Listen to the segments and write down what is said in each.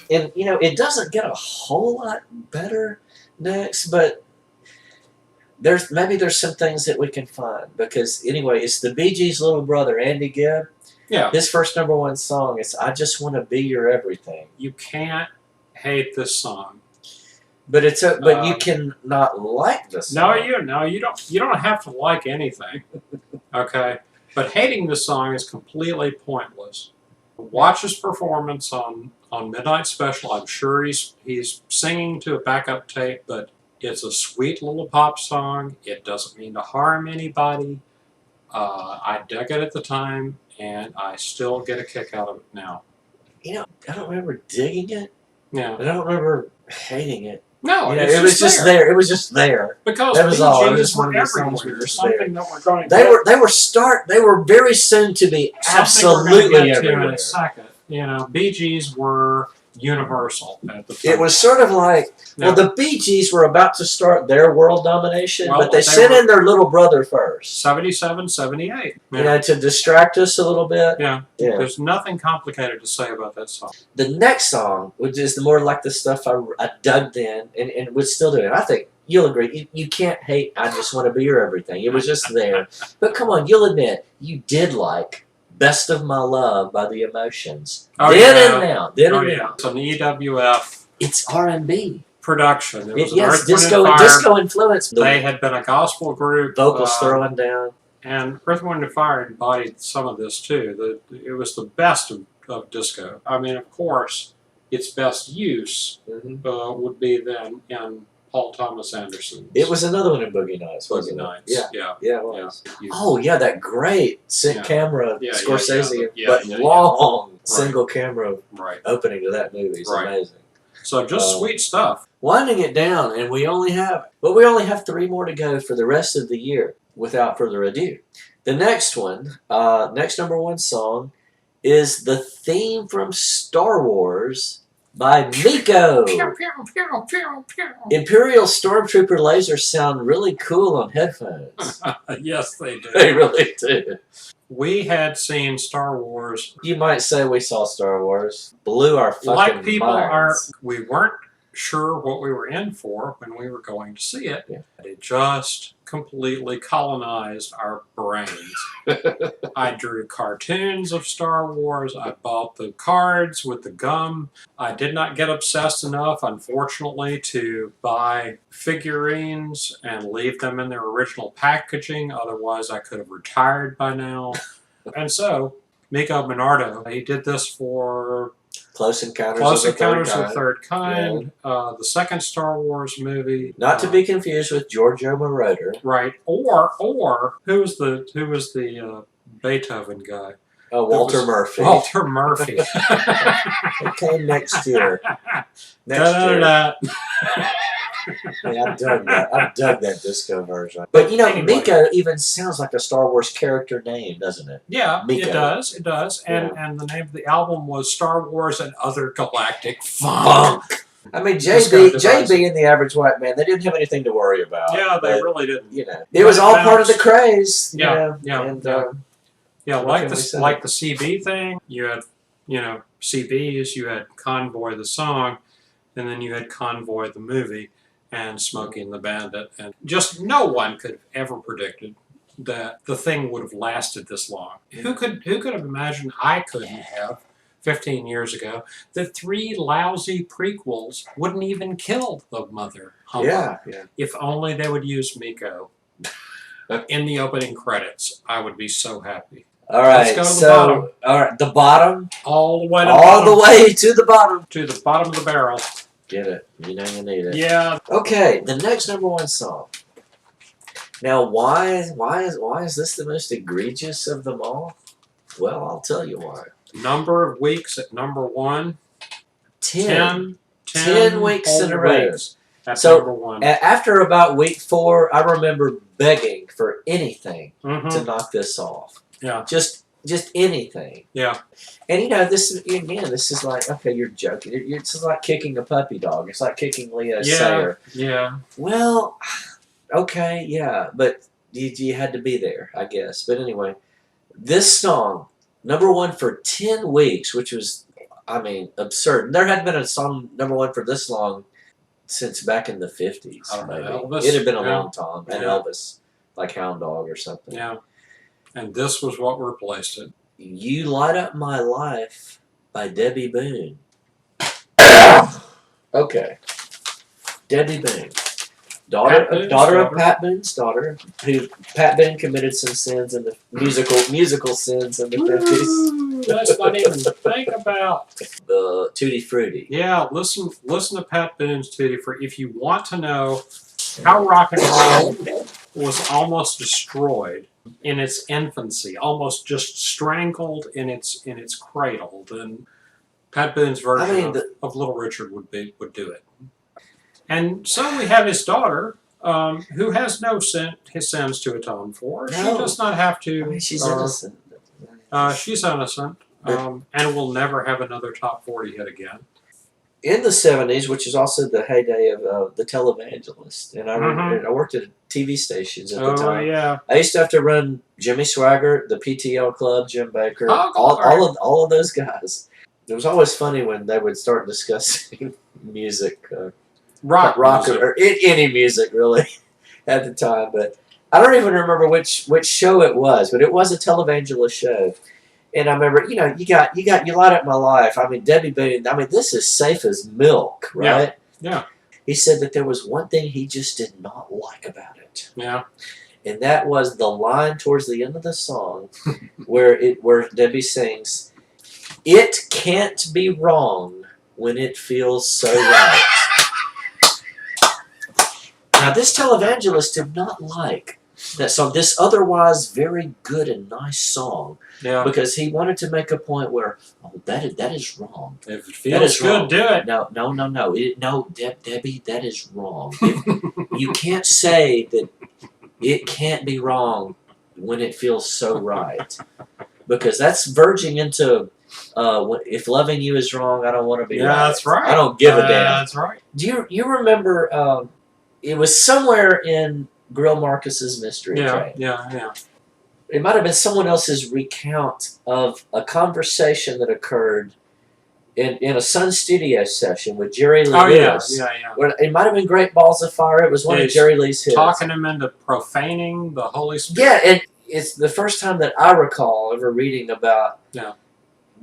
And, you know, it doesn't get a whole lot better next, but there's some things that we can find. Because, anyway, it's the Bee Gees' little brother, Andy Gibb. Yeah. His first #1 song is I Just Want to Be Your Everything. You can't hate this song. But but you can not like this song. You don't have to like anything. Okay? But hating this song is completely pointless. Watch his performance on Midnight Special. I'm sure he's singing to a backup tape, but it's a sweet little pop song. It doesn't mean to harm anybody. I dug it at the time, and I still get a kick out of it now. You know, I don't remember digging it. Yeah. I don't remember hating it. No, you know, it was just there. It was just there. Because that was all. It was were one of the songs everywhere. we were Something that we're going to They were very soon to be absolutely everywhere. In a second. You know, Bee Gees were universal at the time. It was sort of like, well, the Bee Gees were about to start their world domination, but they sent in their little brother first. 77, 78. You know, to distract us a little bit. Yeah. There's nothing complicated to say about that song. The next song, which is more like the stuff I dug then and would still do it. I think you'll agree. You can't hate I Just Want to Be Your Everything. It was just there. But come on, you'll admit, you did like Best of My Love by The Emotions. Oh, then and now. It's an EWF. It's R&B. Production. It was disco influence. They had been a gospel group. Vocals throwing down. And Earth, Wind & Fire embodied some of this too. It was the best of disco. I mean, of course, its best use would be then in Paul Thomas Anderson. It was another one in Boogie Nights, wasn't it? Yeah, it was. Yeah. Oh, yeah, that great camera Scorsese, but long single camera opening to that movie is amazing. So just sweet stuff. Winding it down, and we only have 3 more to go for the rest of the year. Without further ado, the next one, next #1 song, is the theme from Star Wars by Miko. Imperial Stormtrooper lasers sound really cool on headphones. Yes, they do. They really do. We had seen Star Wars. You might say we saw Star Wars. Blew our fucking like people minds. We weren't sure what we were in for when we were going to see it. Yeah. It just completely colonized our brains. I drew cartoons of Star Wars. I bought the cards with the gum. I did not get obsessed enough, unfortunately, to buy figurines and leave them in their original packaging. Otherwise, I could have retired by now. And so, Miko Minardo, he did this for Close Encounters of the Third Kind, the second Star Wars movie. Not to be confused with Giorgio Moroder. Right. Or who was the Beethoven guy? Oh, Walter Murphy. Walter Murphy. It came next year. Yeah, I dug that disco version. But you know, anyway. Miko even sounds like a Star Wars character name, doesn't it? Yeah, Miko. It does. And the name of the album was Star Wars and Other Galactic Funk. I mean, JB and the Average White Man, they didn't have anything to worry about. Yeah, they really didn't. You know, it was all part of the craze. Yeah. Like the CB thing, you had, CBs, you had Convoy the song, and then you had Convoy the movie, and Smokey and the Bandit, and just no one could have ever predicted that the thing would have lasted this long. Who could have imagined? I couldn't have 15 years ago that 3 lousy prequels wouldn't even kill the mother humbug. Yeah. If only they would use Miko in the opening credits, I would be so happy. All right, Let's go to the bottom. All right, the bottom, all the way to the bottom, to the bottom of the barrel. Get it? You know you need it. Yeah. Okay, the next #1 song. Now, why is this the most egregious of them all? Well, I'll tell you why. Number of weeks at #1. 10 weeks in a row. That's so #1. After about week 4, I remember begging for anything to knock this off. Yeah. Just anything. Yeah. And this is like, okay, you're joking. It's like kicking a puppy dog. It's like kicking Leo Sayer. Yeah. Well, okay, yeah, but you had to be there, I guess. But anyway, this song, #1 for 10 weeks, which was I mean, absurd. There hadn't been a song #1 for this long since back in the 50s, maybe. Elvis, It had been a long time. And Yeah. Elvis, like Hound Dog or something. Yeah. And this was what replaced it. You Light Up My Life by Debbie Boone. Okay. Debbie Boone. Daughter of Pat Boone's daughter, who Pat Boone committed some sins in the musical sins in the 50s. Let's not even think about The Tutti Frutti. Yeah, listen to Pat Boone's Tutti Frutti if you want to know how rock and roll was almost destroyed in its infancy, almost just strangled in its cradle. Then Pat Boone's version of Little Richard would do it. And so we have his daughter, who has no his sins to atone for. No. She does not have to. I mean, she's innocent. She's innocent, and will never have another top 40 hit again. In the 70s, which is also the heyday of the televangelist, and I worked at TV stations at the time. Oh yeah. I used to have to run Jimmy Swaggart, the PTL Club, Jim Baker, Oh, all of those guys. It was always funny when they would start discussing music. Rock music. or any music really at the time, but I don't even remember which show it was, but it was a televangelist show, and I remember you Light Up My Life. I mean Debbie Boone. I mean this is safe as milk, right? Yeah. He said that there was one thing he just did not like about it. Yeah. And that was the line towards the end of the song, where Debbie sings, "It can't be wrong when it feels so right." Now, this televangelist did not like that song, this otherwise very good and nice song, because he wanted to make a point where, that is wrong. If it feels good, wrong. do it. No. Debbie, that is wrong. You can't say that it can't be wrong when it feels so right, because that's verging into if loving you is wrong, I don't want to be right. Yeah, that's right. I don't give a damn. That's right. Do you remember? It was somewhere in Grill Marcus's Mystery Train. Yeah. It might have been someone else's recount of a conversation that occurred in a Sun Studios session with Jerry Lee Lewis. Yeah. It might have been Great Balls of Fire. It was one of Jerry Lee's hits. Talking him into profaning the Holy Spirit. Yeah, and it's the first time that I recall ever reading about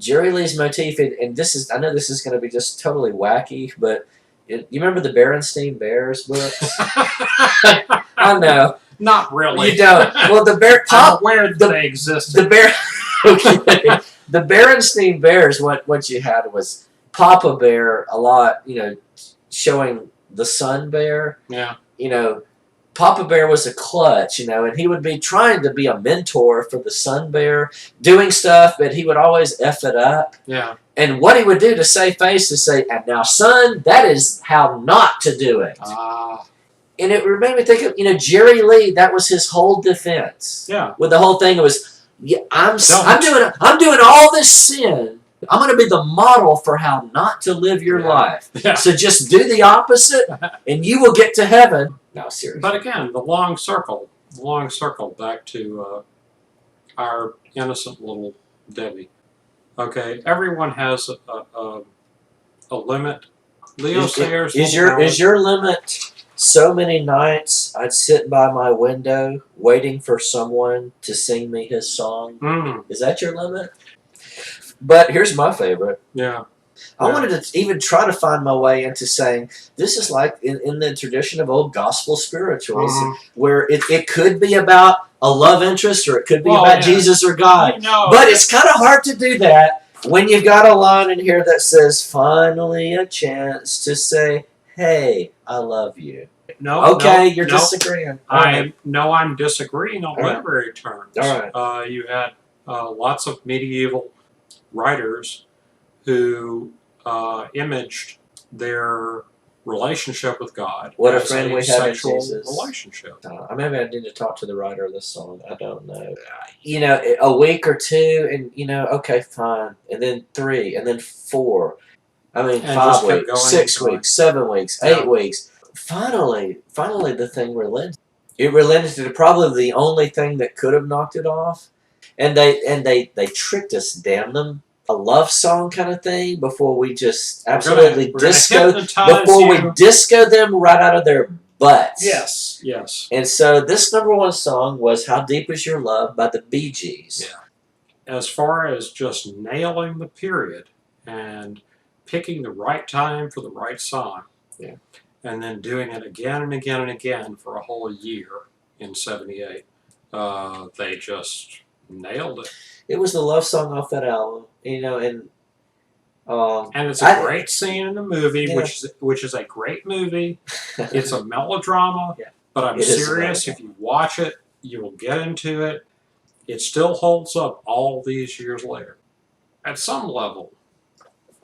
Jerry Lee's motif, and I know this is going to be just totally wacky, but you remember the Berenstein Bears books? I know. Not really. You don't. Well, I'm aware that they existed. Okay. The Berenstein Bears, what you had was Papa Bear a lot, showing the Sun Bear. Yeah. Papa Bear was a clutch, and he would be trying to be a mentor for the Sun Bear, doing stuff, but he would always F it up. Yeah. And what he would do to save face is say, "And now, son, that is how not to do it." And it made me think of, Jerry Lee. That was his whole defense. Yeah. With the whole thing, it was, I'm doing all this sin. I'm going to be the model for how not to live your life. Yeah. So just do the opposite, and you will get to heaven. No, seriously. But again, the long circle back to our innocent little Debbie. Okay, everyone has a limit. Leo Sayers is your limit so many nights I'd sit by my window waiting for someone to sing me his song? Is that your limit? But here's my favorite. Yeah. I wanted to even try to find my way into saying this is like in the tradition of old gospel spirituals, where it could be about a love interest or it could be about Jesus or God. But it's kind of hard to do that when you've got a line in here that says, "Finally a chance to say, hey, I love you." You're disagreeing. I'm disagreeing on literary terms. All right. You had lots of medieval writers who imaged their relationship with God. What a friend we have in sexual Jesus. Relationship. Maybe I need to talk to the writer of this song. I don't know. A week or two, and okay, fine, and then 3, and then 4. I mean, 5 weeks, 6 weeks, 7 weeks, 8 weeks. Finally, the thing relented. It relented to probably the only thing that could have knocked it off, and they tricked us. Damn them. a love song kind of thing before we just absolutely we're gonna disco hypnotize before we you. disco them right out of their butts. Yes, yes. And so this number one song was "How Deep Is Your Love" by the Bee Gees. Yeah. As far as just nailing the period and picking the right time for the right song, yeah, and then doing it again and again and again for a whole year in '78, they just nailed it. It was the love song off that album, and it's a great scene in the movie, yeah. which is a great movie. It's a melodrama, yeah. but I'm serious. If you watch it, you will get into it. It still holds up all these years later. At some level,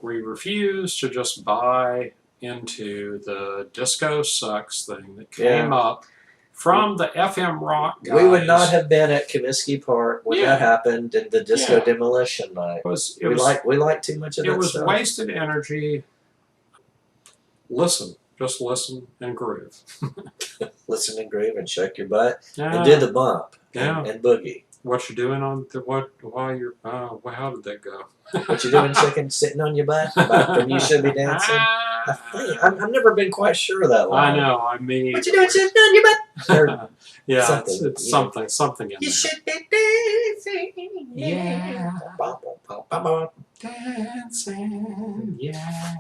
we refuse to just buy into the disco sucks thing that came up from the FM rock guys. We would not have been at Comiskey Park when that happened in the disco demolition night. We like too much of that stuff. It was wasted energy. Listen. Just listen and groove. Listen and groove and shake your butt and do the bump and boogie. What you doing on the while you're how did that go? What you doing sitting on your butt? From You Should Be Dancing? I've never been quite sure of that line. I know, I mean, what you doing sitting on your butt? Yeah, it's something in you there. should be dancing. Yeah. Dancing. Yeah.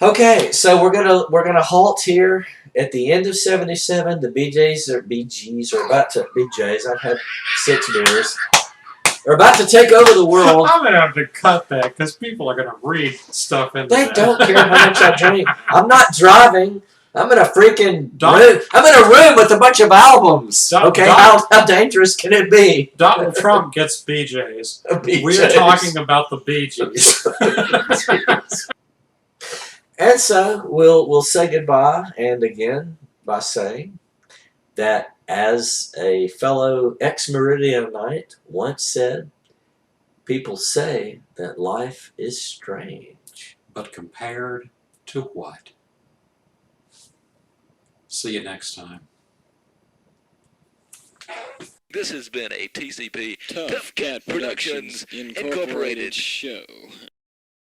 Okay, so we're gonna halt here at the end of '77. The BJs are about to BJs. I've had 6 beers. Are about to take over the world. I'm gonna have to cut that because people are gonna read stuff in. They don't care how much I drink. I'm not driving. I'm in a freaking room. I'm in a room with a bunch of albums. Okay, how dangerous can it be? Donald Trump gets BJs. We're talking about the Bee Gees. And so we'll say goodbye, and again by saying that, as a fellow ex-Meridianite once said, people say that life is strange. But compared to what? See you next time. This has been a TCP Tough Cat Productions Incorporated show.